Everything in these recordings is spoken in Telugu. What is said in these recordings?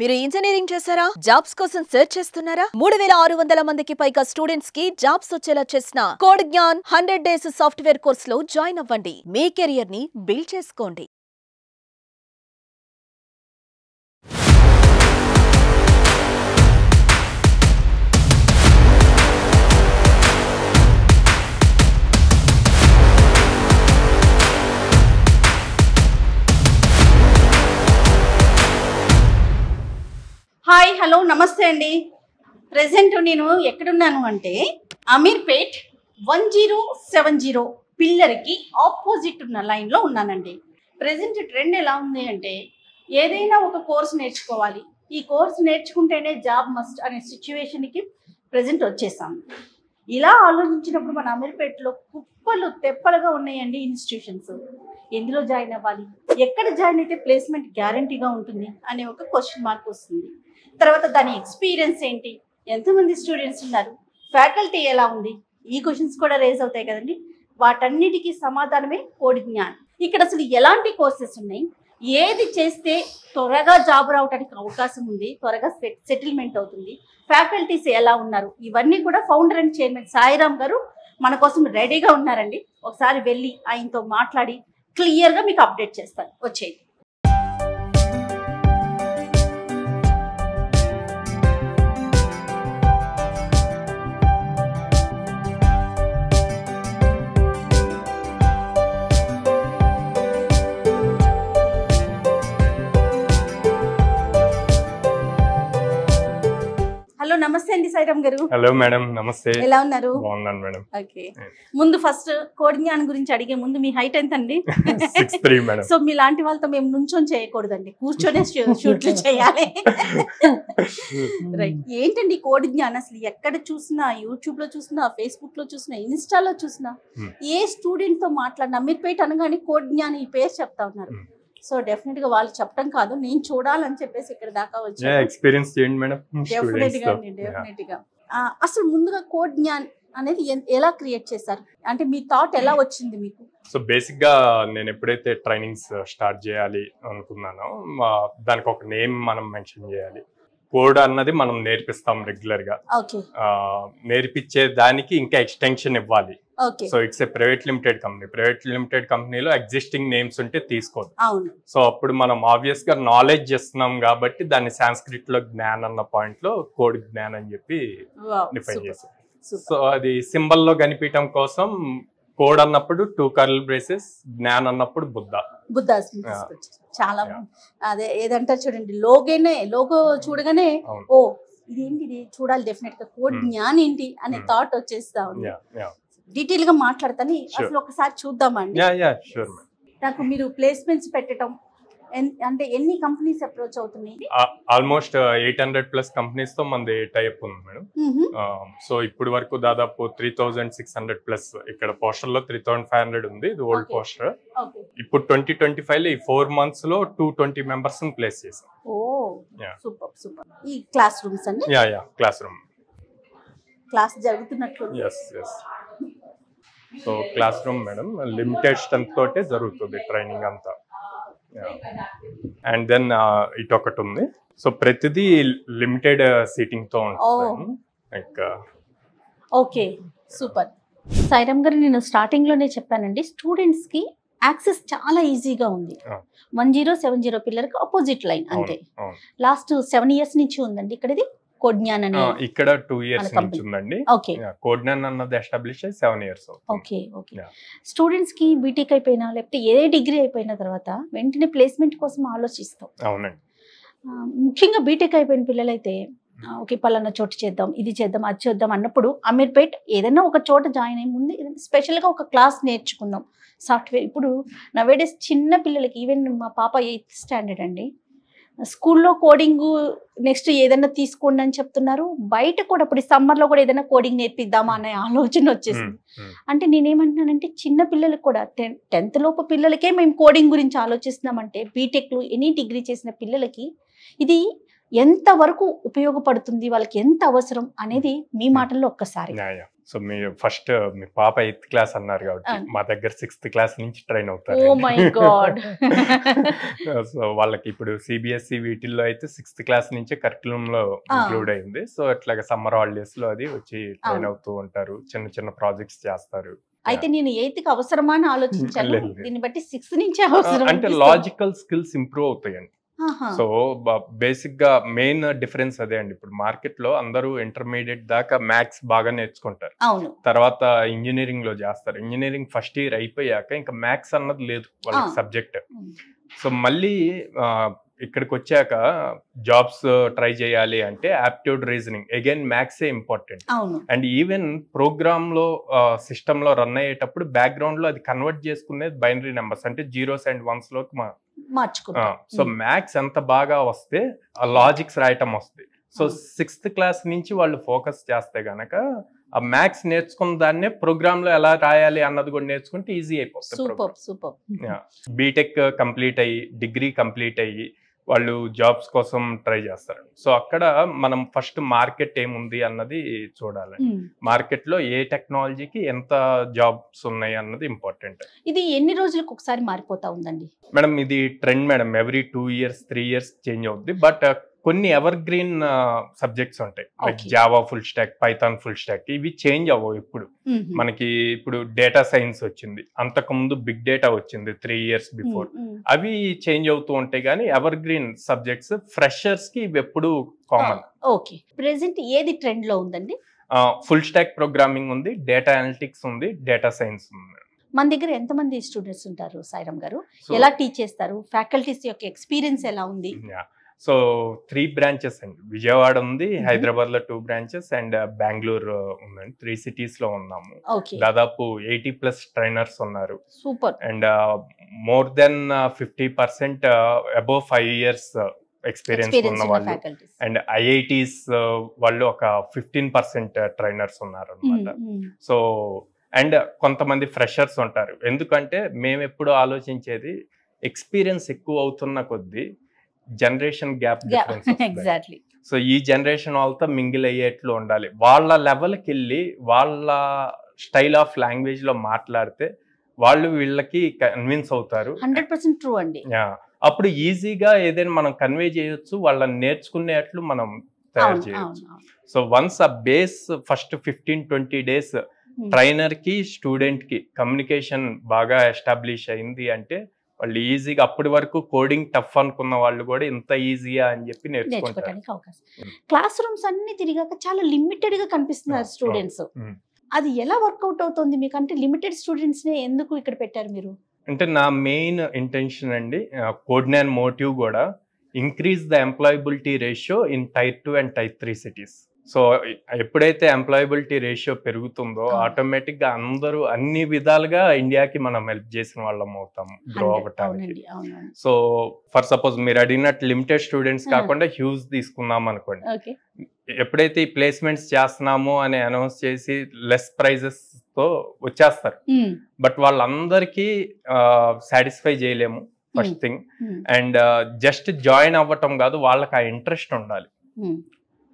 మీరు ఇంజనీరింగ్ చేశారా? జాబ్స్ కోసం సెర్చ్ చేస్తున్నారా? 3600 మందికి పైగా స్టూడెంట్స్ కి జాబ్స్ వచ్చేలా చేసిన code Gyan 100 days software course లో జాయిన్ అవ్వండి. మీ కెరియర్ ని బిల్డ్ చేసుకోండి. హాయ్ హలో నమస్తే అండి. ప్రెసెంట్ నేను ఎక్కడున్నాను అంటే అమీర్పేట్ 1070 పిల్లర్కి ఆపోజిట్ ఉన్న లైన్లో ఉన్నానండి. ప్రెసెంట్ ట్రెండ్ ఎలా ఉంది అంటే ఏదైనా ఒక కోర్స్ నేర్చుకోవాలి, ఈ కోర్స్ నేర్చుకుంటేనే జాబ్ మస్ట్ అనే సిచ్యువేషన్కి ప్రెసెంట్ వచ్చేసాము. ఇలా ఆలోచించినప్పుడు మన అమీర్పేట్లో కుప్పలు తెప్పలుగా ఉన్నాయండి ఇన్స్టిట్యూషన్స్. ఎందులో జాయిన్ అవ్వాలి, ఎక్కడ జాయిన్ అయితే ప్లేస్మెంట్ గ్యారంటీగా ఉంటుంది అనే ఒక క్వశ్చన్ మార్క్ వస్తుంది. తర్వాత దాని ఎక్స్పీరియన్స్ ఏంటి, ఎంతమంది స్టూడెంట్స్ ఉన్నారు, ఫ్యాకల్టీ ఎలా ఉంది, ఈ క్వశ్చన్స్ కూడా రేజ్ అవుతాయి కదండి. వాటన్నిటికీ సమాధానమే కోడ్ జ్ఞాన్. ఇక్కడ అసలు ఎలాంటి కోర్సెస్ ఉన్నాయి, ఏది చేస్తే త్వరగా జాబ్ రావడానికి అవకాశం ఉంది, త్వరగా సెటిల్మెంట్ అవుతుంది, ఫ్యాకల్టీస్ ఎలా ఉన్నారు, ఇవన్నీ కూడా ఫౌండర్ అండ్ చైర్మన్ సాయిరామ్ గారు మన కోసం రెడీగా ఉన్నారండి. ఒకసారి వెళ్ళి ఆయనతో మాట్లాడి క్లియర్గా మీకు అప్డేట్ చేస్తాను. వచ్చేయండి. హలో నమస్తే అండి సాయిరామ్ గారు. హలో మేడం, నమస్తే. ఎలా ఉన్నారు? బాగున్నాను మేడం. ఓకే, ముందు ఫస్ట్ కోడ్ జ్ఞాన్ గురించి అడిగే ముందు మీ హైట్ ఎంత అండి? 6'3" మేడం. సో మీ లాంటి వాళ్ళతో మేము నుంచొని చేయకూడదండి, కూర్చొనే షూట్లు చేయాలి. రైట్. ఏంటండి కోడ్ జ్ఞాన్ అసలు ఎక్కడ చూసినా, యూట్యూబ్ లో చూసినా, ఫేస్బుక్ లో చూసినా, ఇన్స్టాలో చూసినా, ఏ స్టూడెంట్ తో మాట్లాడినా అమీర్పేట్ అనగానే కోడ్ జ్ఞాన్ ఈ పేరు చెప్తా ఉన్నారు. సో డెఫినెట్ గా వాళ్ళు చెప్పడం కాదు, నేను చూడాలని చెప్పేసి ఇక్కడ దాకా వచ్చాను. ఎక్స్పీరియన్స్ చేయండి మేడం. డెఫినెట్ గా అసలు ముందుగా కోడ్ జ్ఞాన్ అనేది ఎలా క్రియేట్ చేశారు, అంటే మీ థాట్ ఎలా వచ్చింది మీకు? సో బేసిక్ గా నేను ఎప్పుడైతే ట్రైనింగ్స్ స్టార్ట్ చేయాలి అనుకున్నానో దానికి ఒక నేమ్ మనం మెన్షన్ చేయాలి. కోడ్ అన్నది మనం నేర్పిస్తాం రెగ్యులర్ గా, నేర్పించే దానికి ఇంకా ఎక్స్టెన్షన్ ఇవ్వాలి. So it's a private limited company. Private limited కంపెనీలో ఎగ్జిస్టింగ్ నేమ్స్ ఉంటే తీసుకోదు. సో అప్పుడు మనం ఆబ్వియస్ గా నాలెడ్జ్ ఇస్తున్నాం కాబట్టి దాన్ని సాంస్క్రిట్ లో జ్ఞాన్ అన్న పాయింట్ లో కోడ్ జ్ఞాన్ అని చెప్పి డిఫైన్ చేస్తాం. సో అది సింబల్ లో కనిపించడం కోసం కోడ్ అన్నప్పుడు 2 కర్ల్ బ్రేసెస్, జ్ఞాన్ అన్నప్పుడు బుద్ధ. చాలా అదే ఏదంటే చూడండి, లోగో చూడగానే ఓ ఇదేంటి, ఇది చూడాలి డెఫినెట్ గా కోడ్ జ్ఞాన్ ఏంటి అనే థాట్ వచ్చేస్తా ఉంది. డీటెయిల్ గా మాట్లాడతాను, అసలు ఒకసారి చూద్దామండి. నాకు మీరు ప్లేస్మెంట్స్ పెట్టడం అంటే ఎన్ని కంపెనీస్ అప్రోచ్ అవుతున్నాయి? ఆల్మోస్ట్ 800+ కంపెనీస్ తో మనది టైప్ ఉంది మేడం. సో ఇప్పుడు వరకు దాదాపు 3600+. ఇక్కడ పోస్టర్ లో 3500 ఉంది, ఇది ఓల్డ్ పోస్టర్. ఇప్పుడు 2025 లో ఈ 4 months లో 220 మెంబర్స్ ప్లేస్ చేసాం. ఓ సూపర్ సూపర్. ఈ క్లాస్ రూమ్స్ అండి? క్లాస్ రూమ్, క్లాస్ జరుగుతున్నట్లు. So class room madam limited strength తోటే జరుగుతుంది ట్రైనింగ్ అంతా. అండ్ దెన్ ఇటు ఒకటి ఉంది. సో ప్రతిదీ లిమిటెడ్ సీటింగ్ తో ఉంటుంది. Okay super. సాయిరామ్ గారు, నేను స్టార్టింగ్ లోనే చెప్పానండి, స్టూడెంట్స్ కి యాక్సెస్ చాలా ఈజీగా ఉంది. 1070 పిల్లర్కి ఆపోజిట్ లైన్ అంతే. లాస్ట్ 7 years నుంచి ఉందండి ఇక్కడ ఇది కోడ్ జ్ఞాన్ అని. ఇక్కడ 2 years నుంచి ఉందండి. కోడ్ జ్ఞాన్ అన్నది ఎస్టాబ్లిష్ అయ్యి 7 years. ఓకే. స్టూడెంట్స్ కి బీటెక్ అయిపోయినా లేకపోతే ఏ డిగ్రీ అయిపోయిన తర్వాత వెంటనే ప్లేస్మెంట్ కోసం ఆలోచిస్తాం. అవునండి. ముఖ్యంగా బీటెక్ అయిపోయిన పిల్లలైతే ఓకే పలానా చోటు చేద్దాం, ఇది చేద్దాం, అది చేద్దాం అన్నప్పుడు అమీర్పేట్ ఏదైనా ఒక చోట జాయిన్ అయ్యి ముందు స్పెషల్గా ఒక క్లాస్ నేర్చుకుందాం సాఫ్ట్వేర్. ఇప్పుడు నవేడేస్ చిన్న పిల్లలకి, ఈవెన్ మా పాప 8th స్టాండర్డ్ అండి, స్కూల్లో కోడింగ్ నెక్స్ట్ ఏదైనా తీసుకోండి అని చెప్తున్నారు. బయట కూడా ఇప్పుడు సమ్మర్లో కూడా ఏదైనా కోడింగ్ నేర్పిద్దామా అనే ఆలోచన వచ్చేసింది. అంటే నేనేమంటున్నానంటే చిన్న పిల్లలకు కూడా 10th లోపు పిల్లలకే మేము కోడింగ్ గురించి ఆలోచిస్తున్నామంటే బీటెక్లు ఎనీ డిగ్రీ చేసిన పిల్లలకి ఇది ఎంత వరకు ఉపయోగపడుతుంది, వాళ్ళకి ఎంత అవసరం అనేది మీ మాటల్లో ఒక్కసారి. సో మీరు ఫస్ట్ మీ పాప 8th క్లాస్ అన్నారు కాబట్టి మా దగ్గర 6th క్లాస్ నుంచి ట్రైన్ అవుతారు. Oh my God. సో వాళ్ళకి ఇప్పుడు సిబిఎస్ఈ వీటిల్లో అయితే 6th క్లాస్ నుంచే కరికులం లో ఇంక్లూడ్ అయింది. సో అట్లాగా సమ్మర్ హాలిడేస్ లో అది వచ్చి ట్రైన్ అవుతూ ఉంటారు, చిన్న చిన్న ప్రాజెక్ట్స్ చేస్తారు. అయితే నేను 8th కి అవసరమా అని ఆలోచించాను, దీన్ని బట్టి 6th నుంచే అవసరం అంటే లాజికల్ స్కిల్స్ ఇంప్రూవ్ అవుతాయండి. సో బేసిక్ గా మెయిన్ డిఫరెన్స్ అదే అండి. ఇప్పుడు మార్కెట్ లో అందరూ ఇంటర్మీడియట్ దాకా మ్యాథ్స్ బాగా నేర్చుకుంటారు, తర్వాత ఇంజనీరింగ్ లో చేస్తారు. ఇంజనీరింగ్ ఫస్ట్ ఇయర్ అయిపోయాక ఇంకా మ్యాథ్స్ అన్నది లేదు వాళ్ళకి సబ్జెక్ట్. సో మళ్ళీ ఇక్కడికి వచ్చాక జాబ్స్ ట్రై చేయాలి అంటే ఆప్టిట్యూడ్, రీజనింగ్, అగైన్ మ్యాథ్సే ఇంపార్టెంట్. అండ్ ఈవెన్ ప్రోగ్రామ్ లో సిస్టమ్ లో రన్ అయ్యేటప్పుడు బ్యాక్గ్రౌండ్ లో అది కన్వర్ట్ చేసుకునేది బైనరీ నెంబర్స్, అంటే 0s and 1s లోకి మార్చుకుంటాం. సో మ్యాథ్స్ ఎంత బాగా వస్తే ఆ లాజిక్స్ రాయటం వస్తుంది. సో 6th క్లాస్ నుంచి వాళ్ళు ఫోకస్ చేస్తే గనక ఆ మ్యాథ్స్ నేర్చుకున్న దాన్నే ప్రోగ్రామ్ లో ఎలా రాయాలి అన్నది కూడా నేర్చుకుంటే ఈజీ అయిపోతుంది. బీటెక్ కంప్లీట్ అయ్యి, డిగ్రీ కంప్లీట్ అయ్యి వాళ్ళు జాబ్స్ కోసం ట్రై చేస్తారు. సో అక్కడ మనం ఫస్ట్ మార్కెట్ ఏముంది అన్నది చూడాలి. మార్కెట్ లో ఏ టెక్నాలజీకి ఎంత జాబ్స్ ఉన్నాయి అన్నది ఇంపార్టెంట్. ఇది ఎన్ని రోజులకు ఒకసారి మారిపోతా ఉందండి మేడం? ఇది trend madam, every 2 years 3 years change అవుద్ది. బట్ కొన్ని ఎవర్ గ్రీన్ సబ్జెక్ట్స్ ఉంటాయి, like Java full stock, Python full stock, ఇవి చేంజ్ అవ్వవు. ఇప్పుడు మనకి ఇప్పుడు డేటా సైన్స్ వచ్చింది, అంతకు ముందు బిగ్ డేటా వచ్చింది 3 years బిఫోర్, అవి చేంజ్ అవుతూ ఉంటాయి. కానీ ఎవర్ గ్రీన్ సబ్జెక్ట్స్ ఫ్రెషర్స్ కి ఇవి ఎప్పుడు కామన్. ఓకే, ప్రెసెంట్ ఏది ట్రెండ్ లో ఉందండి? ఫుల్ స్టాక్ ప్రోగ్రామింగ్ ఉంది, డేటా అనలిటిక్స్ ఉంది, డేటా సైన్స్ ఉంది. మన దగ్గర ఎంతమంది స్టూడెంట్స్ ఉంటారు సాయిరామ్ గారు? ఎలా టీచ్ చేస్తారు? ఫ్యాకల్టీస్ యొక్క ఎక్స్పీరియన్స్ ఎలా ఉంది? సో 3 branches అండి. విజయవాడ ఉంది, హైదరాబాద్ లో 2 branches, అండ్ బెంగళూరు ఉందండి. 3 cities లో ఉన్నాము. దాదాపు 80+ ట్రైనర్స్ ఉన్నారు. Super. And more than 50% above 5 years experience ఉన్న వాళ్ళు, అండ్ IITs వాళ్ళు ఒక 15% ట్రైనర్స్ ఉన్నారు అనమాట. సో అండ్ కొంతమంది ఫ్రెషర్స్ ఉంటారు. ఎందుకంటే మేము ఎప్పుడు ఆలోచించేది ఎక్స్పీరియన్స్ ఎక్కువ అవుతున్న కొద్దీ generation gap difference. Exactly. So ఈ జనరేషన్ వాళ్ళతో మింగిల్ అయ్యేట్లు ఉండాలి. వాళ్ళ లెవెల్కి వెళ్ళి వాళ్ళ స్టైల్ ఆఫ్ లాంగ్వేజ్ లో మాట్లాడితే వాళ్ళు వీళ్ళకి కన్విన్స్ అవుతారు. 100% ట్రూ అండి. అప్పుడు ఈజీగా ఏదైనా మనం కన్వే చేయొచ్చు, వాళ్ళని నేర్చుకునేట్లు మనం తయారు చేయొచ్చు. సో వన్స్ ఆ బేస్ ఫస్ట్ 15-20 days ట్రైనర్ కి స్టూడెంట్ కి కమ్యూనికేషన్ బాగా ఎస్టాబ్లిష్ అయింది అంటే వాళ్ళు ఈజీగా, అప్పటి వరకు కోడింగ్ టఫ్ అనుకున్న వాళ్ళు కూడా ఇంత ఈజీయా అని చెప్పి నేర్చుకోవడానికి అవకాశం. క్లాస్ రూమ్స్ అన్ని తిరిగాక చాలా లిమిటెడ్ గా కనిపిస్తున్నారు స్టూడెంట్స్. అది ఎలా వర్కౌట్ అవుతుంది మీకు? అంటే లిమిటెడ్ స్టూడెంట్స్ నే ఎందుకు ఇక్కడ పెట్టారు మీరు? అంటే నా మెయిన్ ఇంటెన్షన్ అండి, కోడ్నాన్ మోటివ్ కూడా increase the employability ratio in Tier 2 and Tier 3 cities. So ఎప్పుడైతే ఎంప్లాయబిలిటీ రేషియో పెరుగుతుందో ఆటోమేటిక్ గా అందరూ అన్ని విధాలుగా ఇండియాకి మనం హెల్ప్ చేసిన వాళ్ళం అవుతాము గ్రో అవ్వటానికి. సో ఫర్ సపోజ్ మీరు అడిగినట్టు లిమిటెడ్ స్టూడెంట్స్ కాకుండా హ్యూజ్ తీసుకున్నాం అనుకోండి, ఎప్పుడైతే ఈ ప్లేస్మెంట్స్ చేస్తున్నాము అని అనౌన్స్ చేసి లెస్ ప్రైజెస్ తో వచ్చేస్తారు. బట్ వాళ్ళందరికీ సాటిస్ఫై చేయలేము first thing. And just join అవ్వటం కాదు, వాళ్ళకి ఆ ఇంట్రెస్ట్ ఉండాలి,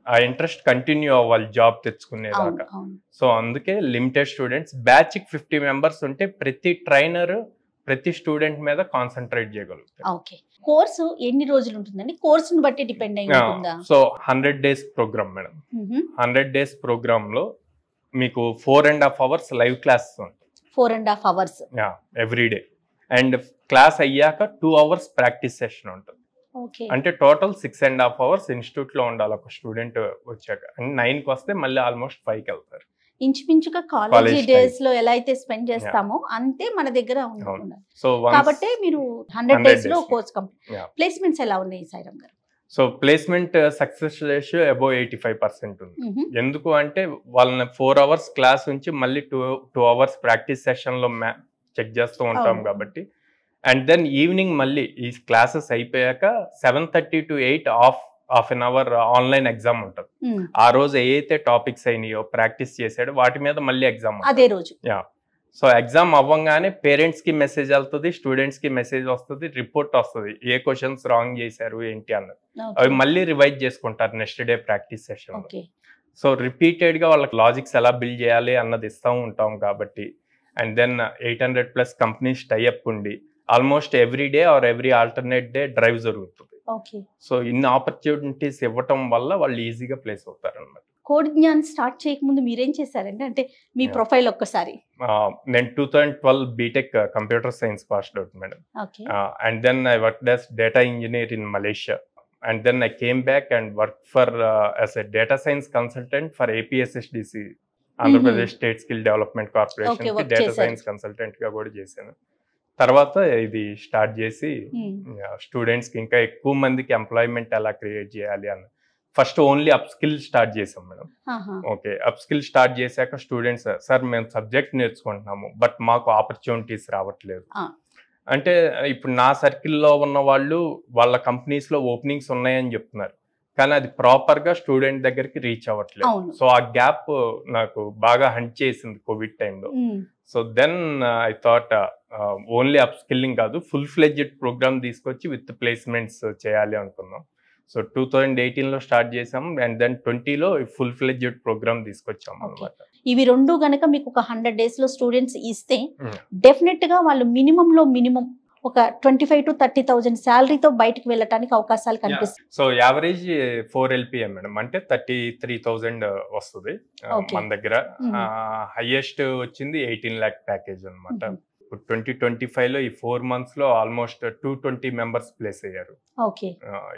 ఆ ఇంట్రెస్ట్ కంటిన్యూ అవ్వాలి జాబ్ తెచ్చుకునేదాకా. సో అందుకే లిమిటెడ్ స్టూడెంట్స్, బ్యాచ్ కి 50 members ఉంటే ప్రతి ట్రైనర్ ప్రతి స్టూడెంట్ మీద కాన్సన్ట్రేట్ చేయగలుగుతారు. కోర్సు ఎన్ని రోజులు ఉంటుందండి? కోర్సుని బట్టి డిపెండ్ అయి ఉంటుందా? So 100 days program madam. 100 days program లో మీకు 4.5 hours లైవ్ క్లాస్ ఉంటుంది. 4.5 hours every day. And class అయ్యాక 2 hours ప్రాక్టీస్ సెషన్ ఉంటుంది. అంటే టోటల్ 6.5 hours ఇన్స్టిట్యూట్ లో ఉండాలి ఒక స్టూడెంట్ వచ్చాక. 9కి వస్తే మళ్ళీ ఆల్మోస్ట్ 5కి వెళ్తారు. ఇంచుమించుగా కాలేజీ డేస్ లో ఎలా అయితే స్పెండ్ చేస్తామో అంతే మన దగ్గర ఉంటుంది. సో కాబట్టి మీరు 100 days లో కోర్స్ కంప్లీట్. ప్లేస్మెంట్స్ ఎలా ఉన్నాయి సాయిరామ్ గారు? So placement success ratio above 85% ఉంది. ఎందుకు అంటే వాళ్ళని 4 hours క్లాస్ నుంచి మళ్ళీ 2 hours ప్రాక్టీస్ సెషన్ లో చెక్ చేస్తూ ఉంటాం కాబట్టి. అండ్ దెన్ ఈవినింగ్ మళ్ళీ ఈ క్లాసెస్ అయిపోయాక 7:30 to 8 half an hour online exam ఉంటుంది. ఆ రోజు ఏదైతే టాపిక్స్ అయినాయో ప్రాక్టీస్ చేసాడో వాటి మీద మళ్ళీ ఎగ్జామ్ అదే రోజు. సో ఎగ్జామ్ అవ్వగానే పేరెంట్స్ కి మెసేజ్ వెళ్తుంది, స్టూడెంట్స్ కి మెసేజ్ వస్తుంది, రిపోర్ట్ వస్తుంది, ఏ క్వశ్చన్స్ రాంగ్ చేశారు ఏంటి అన్నది. అవి మళ్ళీ రివైజ్ చేసుకుంటారు next day practice session. So రిపీటెడ్గా వాళ్ళకి లాజిక్స్ ఎలా బిల్డ్ చేయాలి అన్నది ఇస్తూ ఉంటాం కాబట్టి, అండ్ దెన్ 800+ కంపెనీస్ టైఅప్ ఉండి almost every day or every alternate day drive జరుగుతుంది. సో ఇన్ని ఆపర్చునిటీస్ ఇవ్వటం వల్ల వాళ్ళు ఈజీగా ప్లేస్ అవుతారు అన్నమాట. కోడ్ జ్ఞాన్ స్టార్ట్ చేయకముందు మీరేం చేశారండి? అంటే మీ ప్రొఫైల్ ఒక్కసారి. నేను 2012 BTech computer science passed out madam. And then I worked as data engineer in Malaysia. And then I came back and worked for as a data science consultant for APSSDC, Andhra Pradesh State Skill Development Corporation ki data science consultant ga kuda chesanu. Tarvata idi start chesi students ki inka ekku mandiki employment ela create cheyali anna first only upskill start chesam madam. Okay, upskill start chesaka students sir mem subject nerchukuntunnamo but maaku opportunities ravatledu అంటే ఇప్పుడు నా సర్కిల్లో ఉన్న వాళ్ళు వాళ్ళ కంపెనీస్లో ఓపెనింగ్స్ ఉన్నాయని చెప్తున్నారు, కానీ అది ప్రాపర్గా స్టూడెంట్ దగ్గరికి రీచ్ అవ్వట్లేదు. సో ఆ గ్యాప్ నాకు బాగా హంట్ చేసింది కోవిడ్ టైంలో. So then I thought only upskilling కాదు, ఫుల్ ఫ్లెడ్జ్డ్ ప్రోగ్రామ్ తీసుకొచ్చి విత్ ప్లేస్మెంట్స్ చేయాలి అనుకున్నాం. సో 2018లో స్టార్ట్ చేసాం అండ్ దెన్ 20లో ఫుల్ ఫ్లెడ్జ్డ్ ప్రోగ్రామ్ తీసుకొచ్చాం అనమాట. ఇవి రెండు గనక మీకు ఒక 100 days లో స్టూడెంట్స్ ఇస్తే డెఫినెట్ గా వాళ్ళు మినిమం ఒక 25,000 to 30,000 శాలరీతో బయటకు వెళ్ళటానికి అవకాశాలు కనిపిస్తాయి. సో యావరేజ్ 4 LPA మేడం, అంటే 33,000 వస్తుంది మన దగ్గర. హైయెస్ట్ వచ్చింది 18 lakh ప్యాకేజ్ అనమాట. ఇప్పుడు 2025లో ఈ 4 months లో ఆల్మోస్ట్ 220 మెంబర్స్ ప్లేస్ అయ్యారు.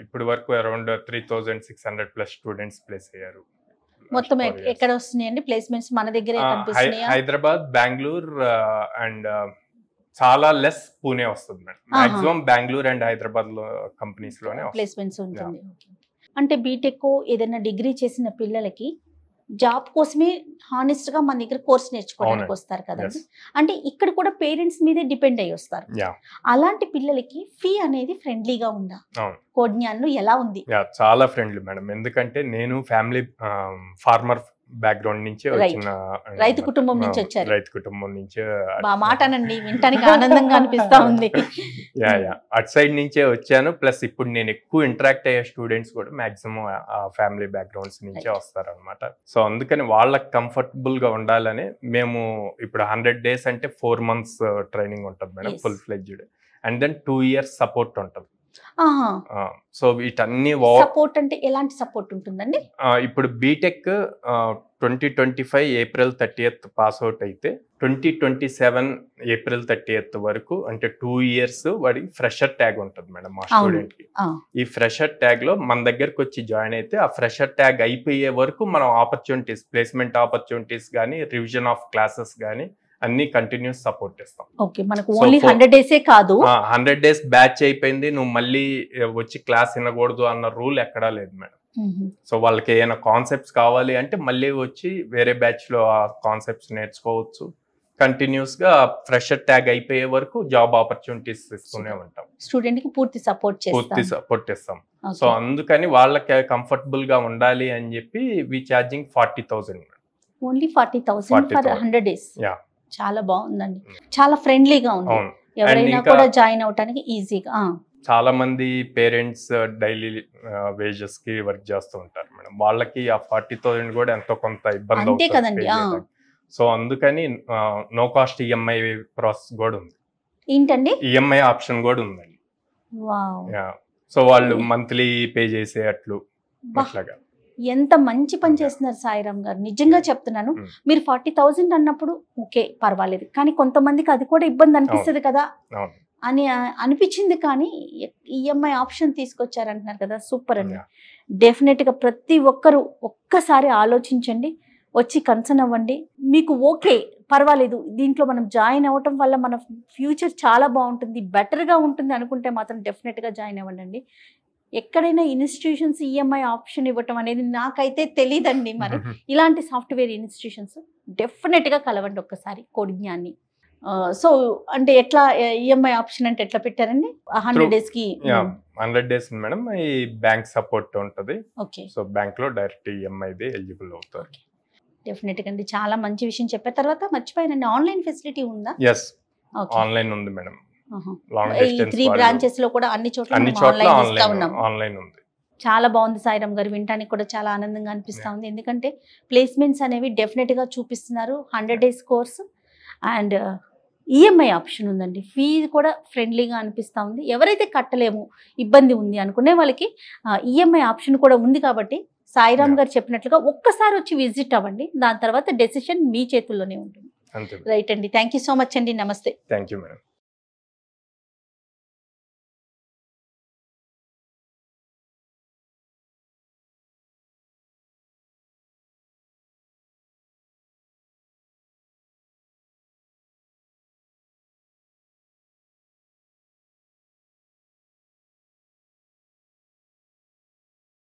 ఇప్పటి వరకు అరౌండ్ 3,600+ స్టూడెంట్స్ ప్లేస్ అయ్యారు. మొత్తం ఎక్కడ వస్తున్నాయండి ప్లేస్మెంట్స్? మన దగ్గరే కనిపిస్తున్నాయా? హైదరాబాద్, బెంగళూరు అండ్ చాలా లెస్ పూణే వస్తుంది madam. Maximum Bengaluru and Hyderabad లో కంపెనీస్ లోనే ప్లేస్మెంట్స్ ఉంటుంది. అంటే బీటెక్ ఏదైనా డిగ్రీ చేసిన పిల్లలకి జాబ్ కోసమే హానెస్ట్ గా మన దగ్గర కోర్స్ నేర్చుకోవడానికి వస్తారు కదండి. అంటే ఇక్కడ కూడా పేరెంట్స్ మీదే డిపెండ్ అయ్యి వస్తారు. అలాంటి పిల్లలకి ఫీ అనేది ఫ్రెండ్లీగా ఉందా? కోడ్ జ్ఞాన్ లో ఎలా ఉంది? చాలా ఫ్రెండ్లీ మేడం, ఎందుకంటే నేను ఫ్యామిలీ ఫార్మర్ బ్యాక్గ్రౌండ్ నుంచి వచ్చిన రైతు కుటుంబం నుంచి వచ్చారు. రైతు కుటుంబం నుంచి మాటనండి వింటానికి ఆనందంగా అనిపిస్తా ఉంది. అటు సైడ్ నుంచే వచ్చాను. ప్లస్ ఇప్పుడు నేను ఎక్కువ ఇంటరాక్ట్ అయ్యే స్టూడెంట్స్ కూడా మాక్సిమం ఫ్యామిలీ బ్యాక్గ్రౌండ్స్ నుంచే వస్తారు అనమాట. సో అందుకని వాళ్ళకి కంఫర్టబుల్ గా ఉండాలని మేము ఇప్పుడు 100 days అంటే 4 months ట్రైనింగ్ ఉంటుంది మేడం, full fledged. And then 2 years support ఉంటుంది. సో వీటన్ని సపోర్ట్ అంటే ఎలాంటి సపోర్ట్ ఉంటుందండి? ఇప్పుడు BTech 2025 April 30th pass out అయితే 2027 April 30th వరకు అంటే 2 years వాడికి ఫ్రెషర్ ట్యాగ్ ఉంటుంది మేడం మా స్టూడెంట్ కి. ఈ ఫ్రెషర్ ట్యాగ్ లో మన దగ్గరకు వచ్చి జాయిన్ అయితే ఆ ఫ్రెషర్ ట్యాగ్ అయిపోయే వరకు మనం ఆపర్చునిటీస్, ప్లేస్మెంట్ ఆపర్చునిటీస్ కానీ, రివిజన్ ఆఫ్ క్లాసెస్ కానీ అన్ని కంటిన్యూస్ సపోర్ట్ ఇస్తాం. ఓకే, మనకు ఓన్లీ 100 days కాదు, 100 days బ్యాచ్ అయిపోయింది నువ్వు మళ్ళీ వచ్చి క్లాస్ వినకూడదు అన్న రూల్ ఎక్కడా లేదు మేడం. సో వాళ్ళకి ఏమైనా కాన్సెప్ట్స్ కావాలి అంటే మళ్ళీ వచ్చి వేరే బ్యాచ్ లో ఆ కాన్సెప్ట్స్ నేర్చుకోవచ్చు. కంటిన్యూస్ గా ఫ్రెషర్ ట్యాగ్ అయిపోయే వరకు జాబ్ ఆపర్చునిటీస్ ఇస్తూనే ఉంటాం. స్టూడెంట్ కి పూర్తి సపోర్ట్ ఇస్తాం. సో అందుకని వాళ్ళకి కంఫర్టబుల్ గా ఉండాలి అని చెప్పి వి ఛార్జింగ్ 40,000. Only 40,000 for 100 days. చాలా బాగుందండి, చాలా ఫ్రెండ్లీగా ఉంది, ఎవరైనా కూడా జాయిన్ అవడానికి ఈజీగా. చాలా మంది పేరెంట్స్ డైలీ వేజెస్ కి వర్క్ చేస్తూ ఉంటారు మేడం, వాళ్ళకి ఆ 40,000 కూడా ఎంతో కొంత ఇబ్బంది అవుతుంది. సో అందుకని నో కాస్ట్ ఈఎంఐ ప్రాసెస్ కూడా ఉంది. ఏంటండి? ఈఎంఐ ఆప్షన్ కూడా ఉందండి. సో వాళ్ళు మంత్లీ పే చేసే అట్లు అట్లాగా. ఎంత మంచి పని చేస్తున్నారు సాయిరామ్ గారు, నిజంగా చెప్తున్నాను. మీరు 40,000 అన్నప్పుడు ఓకే పర్వాలేదు, కానీ కొంతమందికి అది కూడా ఇబ్బంది అనిపిస్తుంది కదా అని అనిపించింది. కానీ ఈఎంఐ ఆప్షన్ తీసుకొచ్చారంటున్నారు కదా, సూపర్ అండి. డెఫినెట్ గా ప్రతి ఒక్కరు ఒక్కసారి ఆలోచించండి, వచ్చి కన్సర్న్ అవ్వండి. మీకు ఓకే పర్వాలేదు, దీంట్లో మనం జాయిన్ అవ్వటం వల్ల మన ఫ్యూచర్ చాలా బాగుంటుంది, బెటర్గా ఉంటుంది అనుకుంటే మాత్రం డెఫినెట్గా జాయిన్ అవ్వండి. ఎక్కడైనా ఇన్స్టిట్యూషన్స్ ఈఎంఐ ఆప్షన్ ఇవ్వటం అనేది నాకైతే తెలియదండి. మరి ఇలాంటి సాఫ్ట్వేర్ ఇన్స్టిట్యూషన్స్ డెఫినెట్గా కలవండి ఒక్కసారి కోడ్ జ్ఞాన్ని. సో అంటే ఎట్లా ఈఎంఐ ఆప్షన్ అంటే ఎట్లా పెట్టారండి? 100 days కి 100 days మేడం ఈ బ్యాంక్ సపోర్ట్ ఉంటుంది. ఓకే, సో బ్యాంక్ లో డైరెక్ట్ ఈఎంఐ ఎలిజిబుల్ అవుతారు. డెఫినెట్ గా అండి, చాలా మంచి విషయం చెప్పిన తర్వాత మర్చిపోయానండి, ఆన్లైన్ ఫెసిలిటీ ఉందా? ఎస్, ఆన్లైన్ ఉంది మేడం. 3 branches లో కూడా అన్ని చోట్ల ఆన్లైన్ ఉంది. చాలా బాగుంది సాయిరామ్ గారు, వినడానికి కూడా చాలా ఆనందంగా అనిపిస్తూ ఉంది. ఎందుకంటే ప్లేస్మెంట్స్ అనేవి డెఫినెట్గా చూపిస్తున్నారు. 100 days course and EMI option ఉందండి. ఫీజు కూడా ఫ్రెండ్లీగా అనిపిస్తూ ఉంది. ఎవరైతే కట్టలేము, ఇబ్బంది ఉంది అనుకునే వాళ్ళకి ఈఎంఐ ఆప్షన్ కూడా ఉంది. కాబట్టి సాయిరామ్ గారు చెప్పినట్లుగా ఒక్కసారి వచ్చి విజిట్ అవ్వండి. దాని తర్వాత డెసిషన్ మీ చేతుల్లోనే ఉంటుంది. రైట్ అండి, థ్యాంక్ యూ సో మచ్ అండి. నమస్తే. Thank you madam.